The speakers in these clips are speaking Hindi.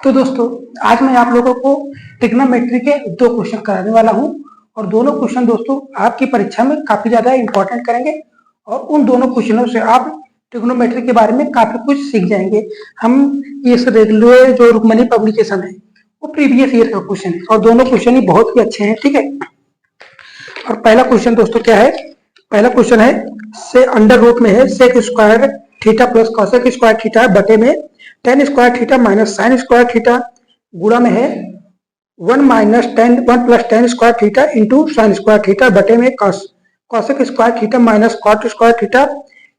तो दोस्तों आज मैं आप लोगों को ट्रिग्नोमेट्री के दो क्वेश्चन कराने वाला हूं और दोनों क्वेश्चन दोस्तों आपकी परीक्षा में काफी ज्यादा इंपॉर्टेंट करेंगे और उन दोनों क्वेश्चनों से आप ट्रिग्नोमेट्री के बारे में काफी कुछ सीख जाएंगे। हम इस रेलवे जो रुक्मणी पब्लिकेशन है वो प्रीवियस ईयर का क्वेश्चन है और दोनों क्वेश्चन ही बहुत ही अच्छे हैं, ठीक है। और पहला क्वेश्चन दोस्तों क्या है, पहला क्वेश्चन है से अंडर रूट में है sec square theta plus cosec square theta बटे में tan square theta minus sign square theta गुणा में है 1 plus tan square theta into sine square theta बटे में cosec square theta minus cot square theta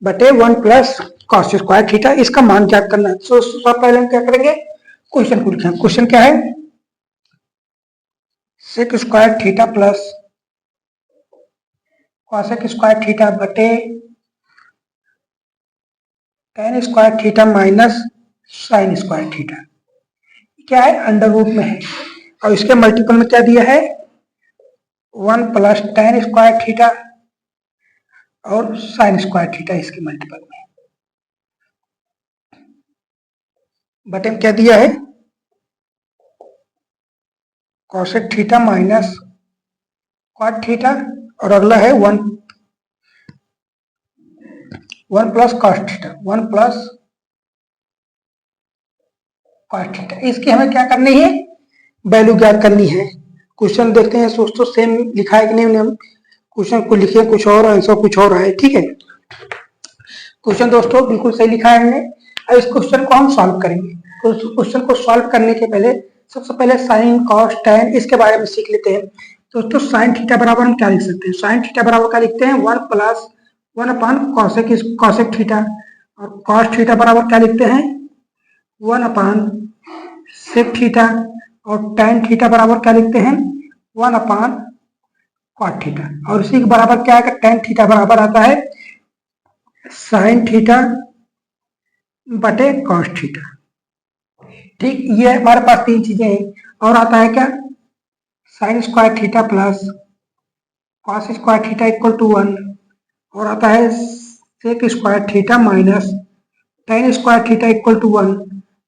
बटे 1 प्लस कॉस स्क्वायर थीटा। इसका मान ज्ञात करना है। तो सब पहले हम क्या करेंगे, क्वेश्चन को लिखें। क्वेश्चन क्या है, sec square theta plus cosec square theta बटे tan square theta minus sign square theta क्या है, अंडर रूट में है और इसके मल्टीपल में क्या दिया है 1 प्लस टेन स्क्वायर थीटा और साइन स्क्वायर थीटा इसके मल्टीपल में बटे में क्या दिया है cosec theta minus cot theta और अगला है 1 plus cos theta 1 plus cos theta. इसकी हमें क्या करनी है, वैल्यू ज्ञात करनी है। क्वेश्चन देखते हैं दोस्तों सेम लिखा है कि नहीं। हम क्वेश्चन को लिखे कुछ और आंसर कुछ और है, ठीक है। क्वेश्चन दोस्तों बिल्कुल सही लिखा है हमने। अब इस क्वेश्चन को हम सॉल्व करेंगे। तो क्वेश्चन को सॉल्व करने के पहले सबसे पहले साइन कॉस टेन इसके बारे में सीख लेते हैं। दोस्तों साइन थीटा बराबर हम क्या लिख सकते हैं, साइन थीटा बराबर क्या लिखते हैं 1 प्लस 1 अपान कॉसेक थीटा और कॉस थीटा बराबर क्या लिखते हैं 1 अपान सेक थीटा और tan थीटा बराबर क्या लिखते हैं 1 अपान कॉट थीटा और इसी के बराबर क्या है tan थीटा बराबर आता है साइन थीटा बटे कॉस थीटा। ठीक, ये हमारे पास तीन चीजें हैं और आता है क्या sine square theta plus cos square theta equal to 1 और आता है sec square theta minus tan square theta equal to 1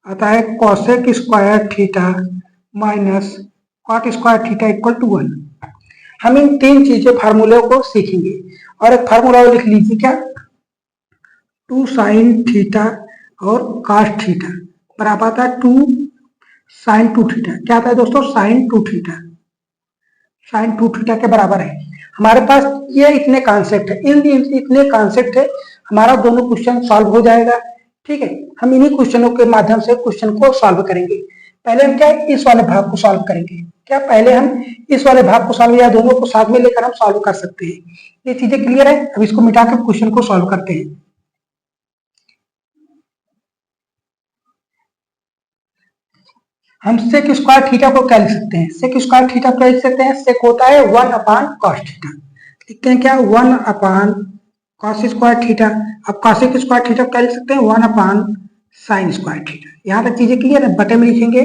आता है cosec square theta minus cot square theta equal to 1। हम इन तीन चीजें फार्मूले को सीखेंगे और एक फार्मूला लिख लीजिए क्या 2 साइन थीटा और कॉस थीटा बराबर आता है 2 साइन 2 थीटा। क्या आता है दोस्तों साइन 2 थीटा, साइन 2 थीटा के बराबर है। हमारे पास ये इतने कॉन्सेप्ट है, इन इतने कॉन्सेप्ट है, हमारा दोनों क्वेश्चन सॉल्व हो जाएगा, ठीक है। हम इन्हीं क्वेश्चनों के माध्यम से क्वेश्चन को सॉल्व करेंगे। पहले हम क्या इस वाले भाग को सॉल्व करेंगे, क्या पहले हम इस वाले भाग को सॉल्व या दोनों को साथ में लेकर हम सॉल्व कर सकते हैं। ये चीजें क्लियर है। अब इसको मिटा कर क्वेश्चन को सॉल्व करते हैं। हम सेक स्क्वायर थीटा को क्या लिख सकते हैं, सेक स्क्वायर थीटा क्या लिख सकते हैं, सेक होता है 1 अपान कॉस थीटा। लिखते हैं क्या 1 अपान कॉस स्क्वायर थीटा। अब कॉसेक स्क्वायर थीटा क्या लिख सकते हैं 1 अपान साइन स्क्वायर थीटा। यहाँ तक चीजें क्लियर है। बटे में लिखेंगे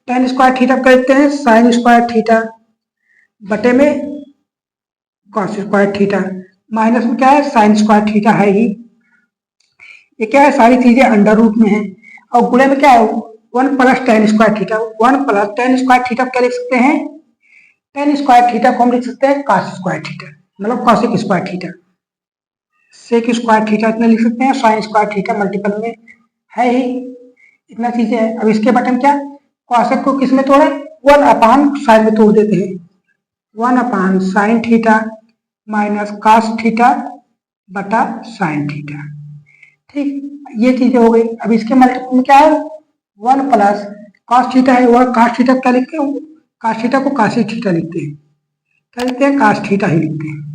टेन स्क्वायर थीटा क्या लिखते हैं साइन स्क्वायर थीटा बटे में कॉस स्क्वायर थीटा माइनस में क्या है साइन स्क्वायर थीटा है ही। ये क्या है सारी चीजें अंडर रूट में है और गुणे में क्या है 1 plus tan square theta. 1 plus tan square theta क्या लिख सकते हैं, टेन स्क्वायर थीटा को हम लिख सकते हैं कॉस स्क्वायर थीटा मतलब cosec square theta. Sec square theta इतना लिख सकते हैं, साइन स्क्वायर थीटा मल्टीपल में है ही, इतना चीजें है। अब इसके बटन क्या कॉसेक को किस में तोड़े 1 अपान साइन में तोड़ देते हैं 1 अपान sine theta minus cos theta बटा साइन थीटा। ठीक, ये चीजें हो गई। अब इसके मल्टीपल में क्या है 1 प्लस कॉस थीटा है, वह कॉस थीटा क्या लिखते हैं कॉस थीटा को कॉस थीटा लिखते हैं, क्या लिखते हैं कॉस थीटा ही लिखते हैं।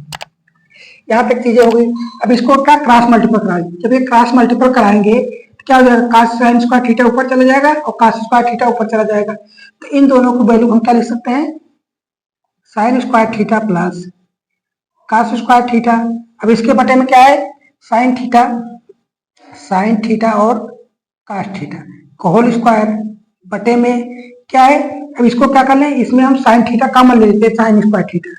यहाँ तक चीजें हो गई। अब इसको क्या क्रॉस मल्टीपल कराएंगे। जब ये क्रॉस मल्टीपल कराएंगे तो क्या हो जाएगा कॉस साइन स्क्वायर थीटा ऊपर चला जाएगा और कॉस स्क्वायर थीटा ऊपर चला जाएगा। तो इन दोनों को वैल्यू हम क्या लिख सकते हैं sign square theta plus cos square theta. अब इसके बटे में क्या है साइन थीटा और कॉस थीटा का होल स्क्वायर बटे में क्या है। अब इसको क्या कर लें, इसमें हम साइन थीटा कॉमन ले लेते हैं sign square theta.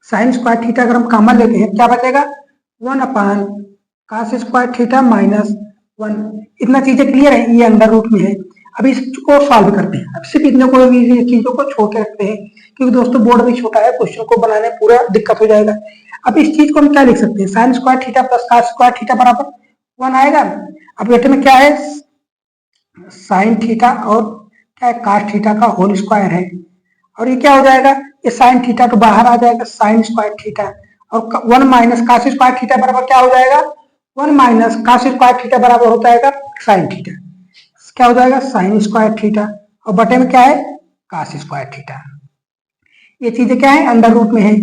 Sign square theta अगर हम कॉमन लेते हैं क्या बचेगा 1 अपान कॉस स्क्वायर थीटा माइनस 1। इतना चीजें क्लियर है, ये अंडर रूट में है। अब इसको सॉल्व करते हैं। अब सिर्फ इतने को चीजों को छोड़ के रखते हैं, क्योंकि दोस्तों बोर्ड भी छोटा है, क्वेश्चन को बनाने पूरा दिक्कत हो जाएगा। अब इस चीज को हम क्या लिख सकते हैं, sign square theta plus cos square theta बराबर 1 आएगा। अब बेटे में क्या है, साइन थीटा और क्या है, कॉस थीटा का होल स्क्वायर है, और ये क्या हो जाएगा, ये साइन थीटा तो बाहर आ जाएगा, साइन स्क्वायर थीटा, और 1 माइनस कॉस स्क्वायर थीटा बराबर क्या हो जाएगा, 1 माइनस कॉस स्क्वायर थीटा बराबर होता है साइन थीटा, क्या हो जाएगा साइन स्क्वायर थीटा, और बटे में क्या है कॉस स्क्वायर थीटा। ये चीजें क्या है, अंडर रूट में है।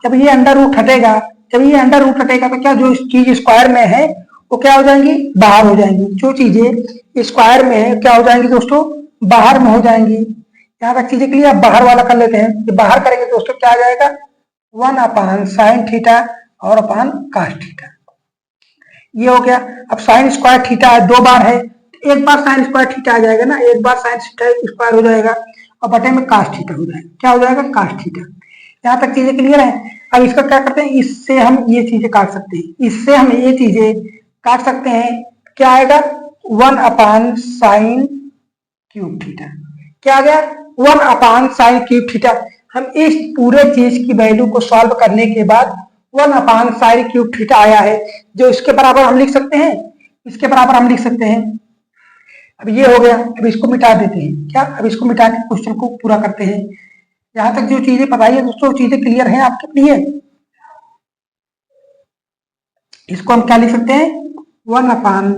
जब ये अंडर रूट हटेगा, तो क्या जो चीज स्क्वायर में है वो क्या हो जाएंगी, बाहर हो जाएंगी। जो चीजें स्क्वायर में है क्या हो जाएंगी दोस्तों, बाहर में हो जाएंगी। यहाँ तक चीजें क्लियर। बाहर वाला कर लेते हैं, ये बाहर करेंगे दोस्तों क्या आ जाएगा, 1 अपान साइन थीटा और अपान कॉस थीटा, ये हो गया। अब साइन स्क्वायर थीटा है, 2 बार है, एक बार साइन स्क्वायर थीटा आ जाएगा ना, एक बार साइन थीटा स्क्वायर हो जाएगा, और बटे में कॉस थीटा हो जाएगा, क्या हो जाएगा कॉस थीटा। यहाँ तक चीजें क्लियर है। अब इसका क्या करते हैं, इससे हम ये चीजें काट सकते हैं, इससे हम ये चीजें काट सकते हैं, क्या आएगा 1 अपान साइन क्यूब थीटा, क्या आ गया 1 अपान साइन क्यूब थीटा। हम इस पूरे चीज की वैल्यू को सॉल्व करने के बाद 1 अपान साइन क्यूब थीटा आया है, जो इसके बराबर हम लिख सकते हैं, इसके बराबर हम लिख सकते हैं। अब ये हो गया। अब इसको मिटा देते हैं, क्या, अब इसको मिटा के क्वेश्चन को पूरा करते हैं। यहां तक जो चीजें बताई है दोस्तों, चीजें क्लियर हैं आपके लिए। इसको हम क्या लिख सकते हैं, 1 अपान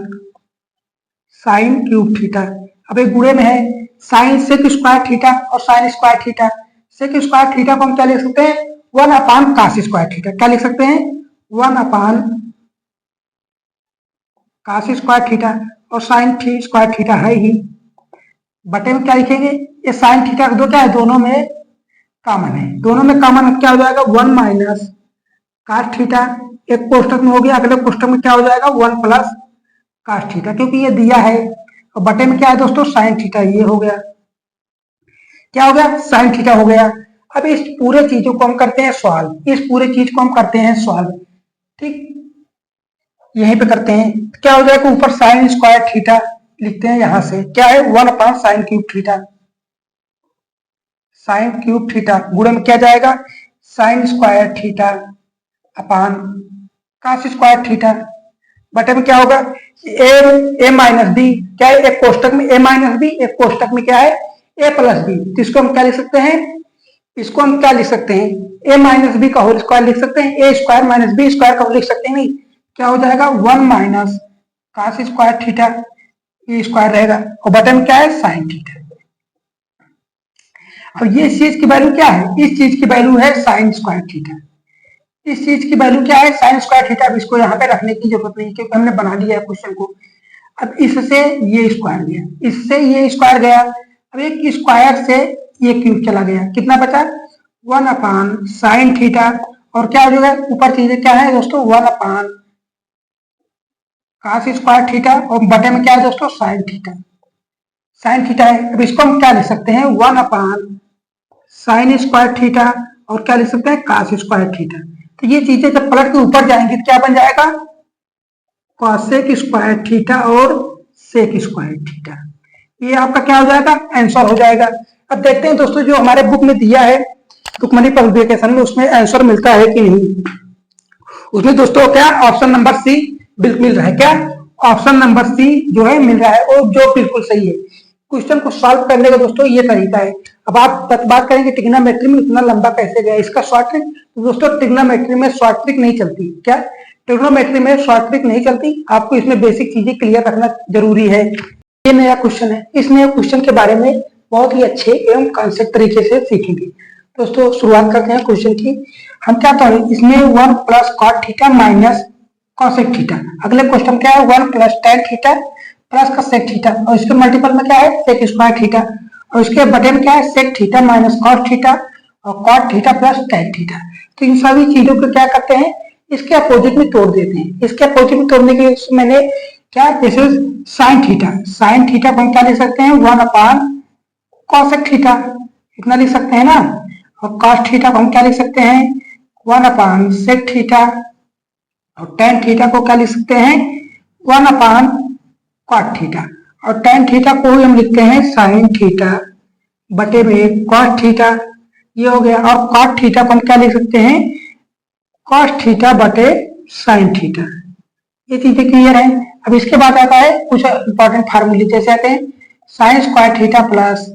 साइन क्यूब थीटा। अब एक गुणे में है साइन सेक स्क्वायर थीटा और sine square theta. Sec square theta को हम क्या लिख सकते हैं, 1 अपान कॉस स्क्वायर थीटा। क्या लिख सकते हैं, 1 अपान कॉस स्क्वायर थीटा, और साइन स्क्वायर थीटा है ही, बटे में क्या लिखेंगे, ये साइन थीटा दो क्या है, दोनों में कॉमन है, दोनों में कॉमन क्या हो जाएगा 1 माइनस कॉस थीटा, एक कोष्टक में हो गया, अगले कोष्टक में क्या हो जाएगा 1 प्लस कॉस थीटा, क्योंकि ये दिया है, और बटे में क्या है दोस्तों साइन थीटा, ये हो गया, क्या हो गया साइन थीटा हो गया। अब इस पूरे चीजों को हम करते हैं सॉल्व, इस पूरे चीज को हम करते हैं सॉल्व, ठीक, यहीं पे करते हैं। क्या हो जाएगा, ऊपर साइन स्क्वायर थीटा लिखते हैं, यहां से क्या है 1 अपान sine cube theta, sine cube theta गुणे में क्या जाएगा sign square theta upon cos square theta, बटे में क्या होगा ए माइनस बी, क्या है एक कोष्टक में ए माइनस बी, एक कोष्टक में क्या है ए प्लस बी। तो इसको हम क्या लिख सकते हैं, इसको हम क्या लिख सकते हैं, ए माइनस बी का होल स्क्वायर लिख सकते हैं, ए स्क्वायर माइनस बी स्क्वायर का लिख सकते हैं, नहीं क्या हो जाएगा 1 माइनस कॉस स्क्वायर थीटा, ये स्क्वायर रहेगा, और बटे में क्या है साइन थीटा। अब ये चीज की वैल्यू क्या है, इस चीज की वैल्यू है साइन स्क्वायर थीटा, इस चीज की वैल्यू क्या है साइन स्क्वायर थीटा। अब इसको यहाँ पे रखने की जरूरत नहीं, क्योंकि हमने बना लिया है क्वेश्चन को। अब इससे ये स्क्वायर गया, इससे ये स्क्वायर गया, अब एक स्क्वायर से ये क्यूब चला गया, कितना बचा 1 अपान साइन थीटा, और क्या हो जाएगा ऊपर चीजें क्या है दोस्तों 1 अपान कॉस स्क्वायर थीटा, और बटे में क्या है दोस्तों साइन थीटा, साइन थीटा है। अब इसको हम क्या लिख सकते हैं 1 अपान साइन स्क्वायर थीटा, और क्या लिख सकते हैं कॉस स्क्वायर थीटा। तो ये चीजें जब पलट के ऊपर जाएंगी तो क्या बन जाएगा कॉसेक स्क्वायर थीटा और सेक स्क्वायर थीटा, ये आपका क्या हो जाएगा आंसर हो जाएगा। अब देखते हैं दोस्तों जो हमारे बुक में दिया है तुकमनी पब्लिकेशन में, उसमें आंसर मिलता है कि नहीं। उसमें दोस्तों क्या ऑप्शन नंबर सी मिल रहा है, क्या ऑप्शन नंबर सी जो है मिल रहा है, और जो बिल्कुल सही है। क्वेश्चन को सॉल्व करने का दोस्तों ये तरीका है। अब आप बात करेंगे ट्रिग्नोमेट्री में इतना लंबा कैसे गया, इसका शॉर्ट ट्रिक, तो दोस्तों ट्रिग्नोमेट्री में शॉर्ट ट्रिक नहीं चलती, क्या ट्रिग्नोमेट्री में शॉर्ट ट्रिक नहीं चलती, आपको इसमें बेसिक चीजें क्लियर रखना जरूरी है। ये नया क्वेश्चन है, इस नए क्वेश्चन के बारे में बहुत ही अच्छे एवं कॉन्सेप्ट तरीके से सीखेंगे। दोस्तों शुरुआत करते हैं क्वेश्चन की। हम क्या करें, इसमें 1 plus cot theta minus cosec theta, अगले क्वेश्चन क्या है 1 प्लस टेन थीटा प्लस का सेक थीटा, और इसके मल्टीपल में क्या है सेक स्क्वायर थीटा, और इसके बटे में क्या है sec theta minus cot theta और cot theta plus tan theta. तो इन सभी चीजों को क्या करते हैं इसके अपोजिट में तोड़ देते हैं। इसके अपोजिट में तोड़ने के मैंने क्या this is sine theta, sine theta को हम क्या लिख सकते हैं 1 अपान कॉसेक थीटा, इतना लिख सकते हैं ना, और कॉस थीटा को हम क्या लिख सकते हैं 1 अपान सेक थीटा, और टेन थीटा को क्या लिख सकते हैं 1 अपान कॉट थीटा, और tan थीटा को ही हम लिखते हैं sin थीटा बटे में cos थीटा, ये हो गया। और cot थीटा को हम क्या लिख सकते हैं, cos थीटा बटे sin थीटा। ये चीजें क्लियर है। अब इसके बाद आता है कुछ इंपॉर्टेंट फार्मूले, जैसे आते हैं sin square theta plus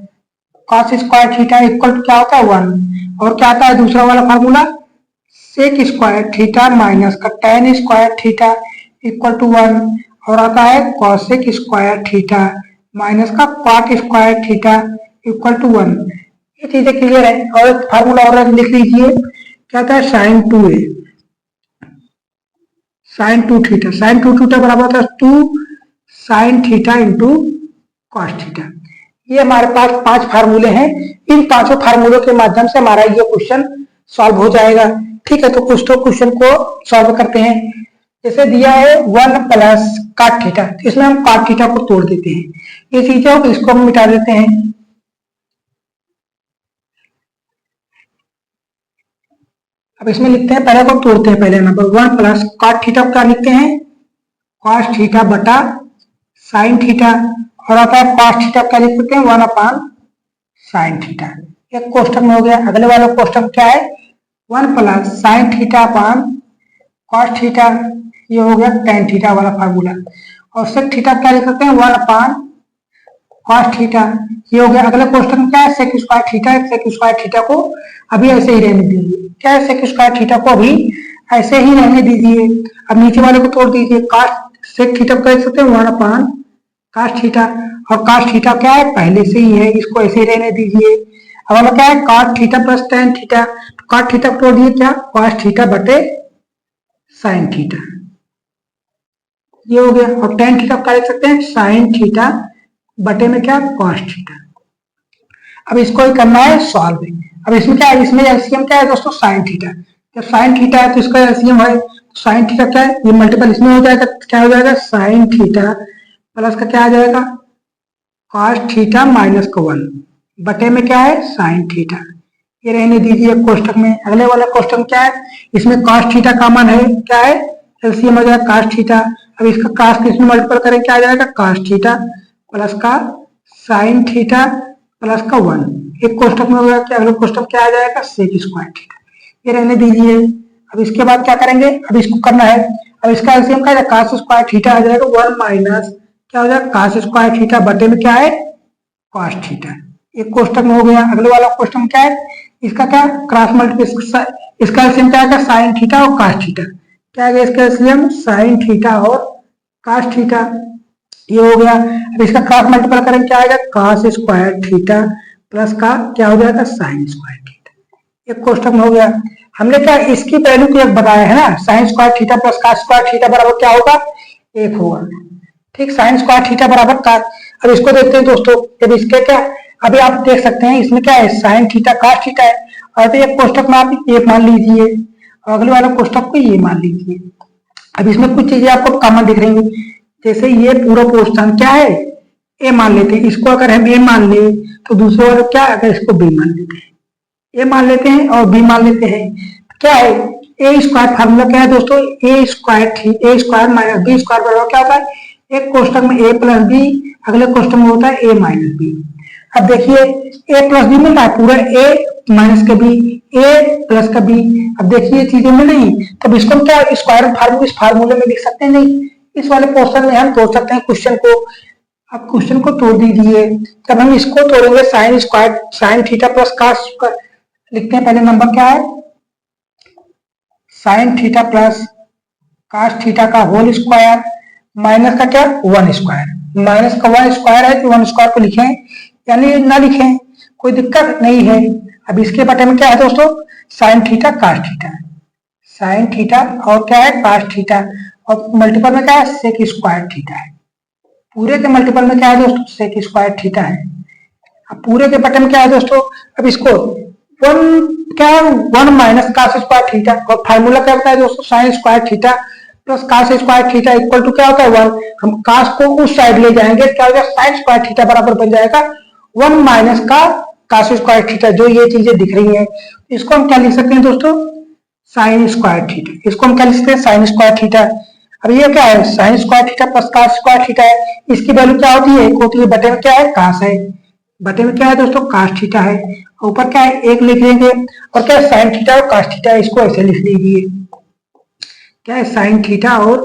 cos square theta equal क्या होता है 1, और क्या आता है दूसरा वाला formula sec square theta minus का tan square theta equal to 1, और आता है cosec स्क्वायर थीटा माइनस का cot square theta equal to 1। ये चीजें क्लियर है। और एक फार्मूला और लिख लीजिए, क्या था sin 2a sin 2 theta, sin 2 theta बराबर होता है 2 sin theta into cos theta. ये हमारे पास 5 फार्मूले हैं। इन 5 फार्मूलों के माध्यम से हमारा ये क्वेश्चन सॉल्व हो जाएगा। ठीक है, तो कुछ तो क्वेश्चन को सॉल्व करते हैं। जैसे दिया है 1 प्लस cot थीटा, तो इसमें हम cot थीटा को तोड़ देते हैं। ये चीजें हो तो इसको हम मिटा देते हैं। अब इसमें लिखते हैं, पहले को तोड़ते हैं। पहले नंबर 1 प्लस cot थीटा क्या लिखते हैं, cos थीटा बटा sin थीटा, और आता है cos थीटा क्या लिख सकते हैं 1 अपान sin थीटा। एक कोष्टक में हो गया। अगले वाला कोष्टक क्या है 1 plus sin theta upon cos theta, ये हो गया tan थीटा वाला फार्मूला। और sec थीटा क्या लिख सकते हैं 1 अपान cos थीटा, ये हो गया। अगले क्वेश्चन में क्या है sec square theta. sec square theta को अभी ऐसे ही रहने दीजिए। क्या है sec स्क्वायर थीटा को अभी ऐसे ही रहने दीजिए। अब नीचे वाले को तोड़ दीजिए। cos sec थीटा को लिख सकते हैं 1 अपान cos थीटा, और cos थीटा क्या है पहले से ही है, इसको ऐसे ही रहने दीजिए। अब हमें क्या है cos theta plus tan theta, cos theta को तोड़ दिए क्या cos थीटा बटे sin थीटा, ये हो गया। और tan थीटा क्या लिख सकते हैं sin थीटा बटे में क्या cos थीटा। अब इसको ही करना है सॉल्व। अब इसमें क्या है, इसमें एलसीएम क्या है दोस्तों sin थीटा। जब sin थीटा है तो इसका एलसीएम है sin थीटा क्या है, ये मल्टीपल इसमें हो जाएगा, क्या हो जाएगा sin थीटा प्लस का क्या आ जाएगा cos थीटा माइनस का 1 बटे में क्या है sin थीटा। ये रहने दीजिए कोष्टक में। अगले वाला कोष्टक क्या है, इसमें cos थीटा कॉमन है, क्या है एलसीएम हो जाएगा cos थीटा। अब इसका cos को इसमें मल्टीपल करें क्या आ जाएगा cos थीटा प्लस का sin थीटा प्लस का 1। एक कोष्टक में होगा कि अगले कोष्टक क्या आ जाएगा sec स्क्वायर थीटा। ये रहने दीजिए। अब इसके बाद क्या करेंगे, अब इसको करना है। अब इसका एलसीएम क्या है cos स्क्वायर थीटा आ जाएगा 1 माइनस क्या हो जाएगा cos स्क्वायर थीटा बटे में क्या है cos थीटा। एक कोष्टक में हो गया। अगले वाला कोष्टक में क्या है, इसका क्या क्रॉस मल्टीप्लिकेशन, इसका एलसीएम क्या आएगा sin थीटा और cos थीटा। क्या आएगा इसका एलसीएम sin थीटा और cos थीटा, ये हो गया। अब इसका क्रॉस मल्टीपल करें क्या आएगा cos स्क्वायर थीटा प्लस का क्या हो जाएगा sin स्क्वायर थीटा। एक कोष्टक में हो गया। हमने क्या इसकी वैल्यू को एक बताया है ना, sin square theta plus cos square theta बराबर क्या होगा 1 होगा। ठीक, sin स्क्वायर थीटा बराबर cos। अब इसको देखते हैं दोस्तों, जब इसके क्या अभी आप देख सकते हैं इसमें क्या है sin थीटा cos थीटा है, और एक कोष्टक में आप ये मान लीजिए और अगले वाले कोष्टक को ये मान लीजिए। अब इसमें कुछ चीजें आपको कॉमन दिख रही है, जैसे ये पूरा पोर्शन क्या है ए मान लेते हैं, इसको अगर हम ए मान ले तो दूसरे वाले क्या अगर इसको बी मान लेते हैं, ए मान लेते हैं और बी मान लेते हैं, क्या है ए स्क्वायर फार्मूला क्या है दोस्तों ए स्क्वायर माइनस बी स्क्वायर बराबर क्या होता है एक कोष्टक में ए प्लस बी, अगले कोष्टक में होता है ए माइनस बी। अब देखिए ए प्लस बी मिल रहा है पूरा ए माइनस का बी, ए प्लस का बी। अब देखिए चीजें मिल रही, तब इसको क्या स्क्वायर फार्मूला इस फार्मूले में लिख सकते हैं, नहीं इस वाले पोर्शन में हम तोड़ सकते हैं क्वेश्चन को। अब क्वेश्चन को तोड़ दीजिए। जब हम इसको तोड़ेंगे sine square sine theta plus cos लिखते हैं। पहले नंबर क्या है sine theta plus cos theta का होल स्क्वायर माइनस का क्या 1 स्क्वायर, माइनस का 1 स्क्वायर है तो 1 स्क्वायर को लिखें यानी ना लिखें कोई दिक्कत नहीं है। अब इसके बटे में क्या है दोस्तों sine theta cos theta, sine theta और क्या है कॉस थीटा, और मल्टीपल में क्या है सेक स्क्वायर थीटा है। पूरे के मल्टीपल में क्या है दोस्तों सेक स्क्वायर थीटा है। अब पूरे के बटे में क्या है दोस्तों, अब इसको 1 माइनस कॉस स्क्वायर थीटा, और फार्मूला क्या होता है दोस्तों sine square theta plus cos square theta equal to क्या होता है 1। हम कॉस को उस साइड ले जाएंगे क्या होगा साइन स्क्वायर थीटा बराबर बन जाएगा 1 माइनस का कॉस स्क्वायर थीटा। जो ये चीजें दिख रही हैं इसको हम क्या लिख सकते हैं दोस्तों साइन स्क्वायर थीटा, इसको हम क्या लिख सकते हैं साइन स्क्वायर थीटा। अब ये क्या है, sine square theta plus cos square theta है। इसकी वैल्यू क्या होती है, एक होती है बटे में क्या है, कास है, बटे में क्या है दोस्तों, कास थीटा है। ऊपर क्या है, एक लिख लेंगे, और क्या है, साइन थीटा और कास थीटा है, इसको ऐसे लिख लीजिए, क्या है, साइन थीटा और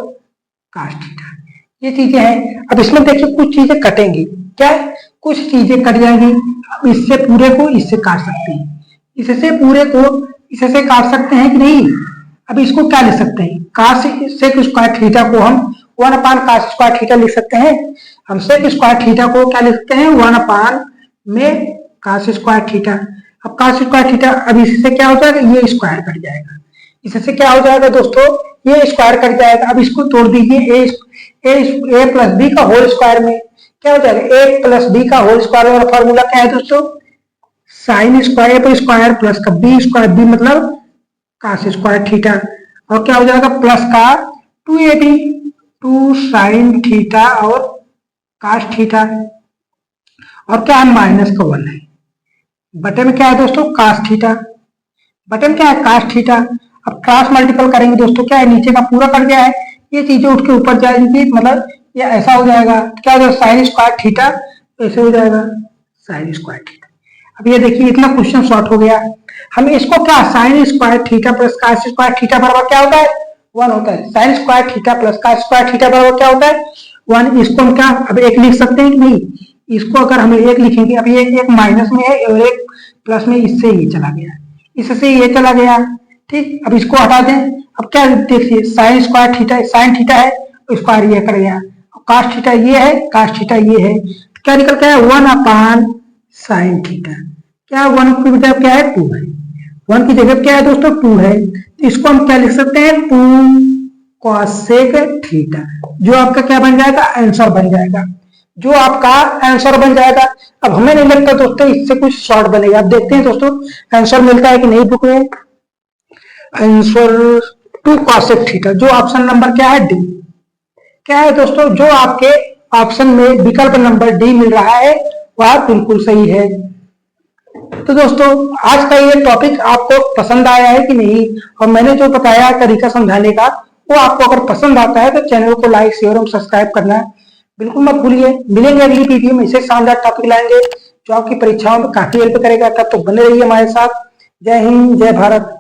कास थीटा, ये चीजें हैं। अब इसमें देखिए कुछ चीजें कटेंगी, क्या है, कुछ चीजें कट जाएंगी। अब इससे पूरे को इससे काट सकते हैं, इससे पूरे को इससे काट सकते हैं कि नहीं। अब इसको क्या लिख सकते हैं, कास सेक स्क्वायर थीटा को हम 1 कास स्क्वायर थीटा लिख सकते हैं। हम सेक स्क्वायर थीटा को क्या लिख सकते हैं, 1 में कास स्क्वायर थीटा। अब कास स्क्वायर थीटा, अब इससे क्या हो जाएगा, ये स्क्वायर कट जाएगा, इससे क्या हो जाएगा दोस्तों, ये स्क्वायर कट जाएगा। अब इसको तोड़ दीजिए, ए प्लस बी का होल स्क्वायर में क्या हो जाएगा, ए प्लस बी का होल स्क्वायर, और फॉर्मूला क्या है दोस्तों, साइन स्क्वायर पर स्क्वायर प्लस का बी स्क्वायर, बी मतलब कास स्क्वायर थीटा, और क्या हो जाएगा प्लस का 2ab 2 साइन थीटा और कास थीटा, और क्या है माइनस का 1 है, बटे में क्या है दोस्तों, कास थीटा, बटे में क्या है, कास थीटा। अब क्रॉस मल्टीपल करेंगे दोस्तों, क्या है, नीचे का पूरा कट गया है, ये चीजें उठ के ऊपर जाएंगी, मतलब ये ऐसा हो जाएगा, क्या हो जाएगा, साइन स्क्वायर थीटा, ऐसे हो जाएगा साइन स्क्वायर थीटा। अब ये देखिए इतना क्वेश्चन शॉर्ट हो गया। हम इसको क्या, sine square theta plus cos square theta बराबर क्या होता है, 1 होता है। Sine square theta plus cos square theta बराबर क्या होता है, 1। इसको हम क्या अब एक लिख सकते हैं कि नहीं, इसको अगर हम एक लिखेंगे, अब ये एक माइनस में है और एक प्लस में, इससे ये चला गया, इससे ये चला गया, ठीक। अब इसको हटा दें, अब क्या देखिए, sign square theta, sine theta है, स्क्वायर ये कर गया, कास थीटा ये है, कास थीटा ये है, क्या निकल के आया, 1 साइन थीटा, क्या 1 की जगह क्या है, 2 है, 1 की जगह क्या है दोस्तों, 2 है, तो इसको हम क्या लिख सकते हैं, 2 कॉसेक थीटा, जो आपका क्या बन जाएगा, आंसर बन जाएगा, जो आपका आंसर बन जाएगा। अब हमें नहीं लगता दोस्तों इससे कुछ शॉर्ट बनेगा, अब देखते हैं दोस्तों आंसर मिलता है कि नहीं बुक में। आंसर 2 कॉसेक थीटा, जो ऑप्शन नंबर क्या है, डी, क्या है दोस्तों, जो आपके ऑप्शन में विकल्प नंबर डी मिल रहा है वह बिल्कुल सही है। तो दोस्तों आज का ये टॉपिक आपको पसंद आया है कि नहीं, और मैंने जो बताया तरीका समझाने का, वो आपको अगर पसंद आता है तो चैनल को लाइक शेयर और सब्सक्राइब करना बिल्कुल मत भूलिए। मिलेंगे अगली वीडियो में, इसे शानदार टॉपिक लाएंगे जो आपकी परीक्षाओं में काफी हेल्प करेगा। तब तो बने रहिए हमारे साथ। जय हिंद, जय भारत।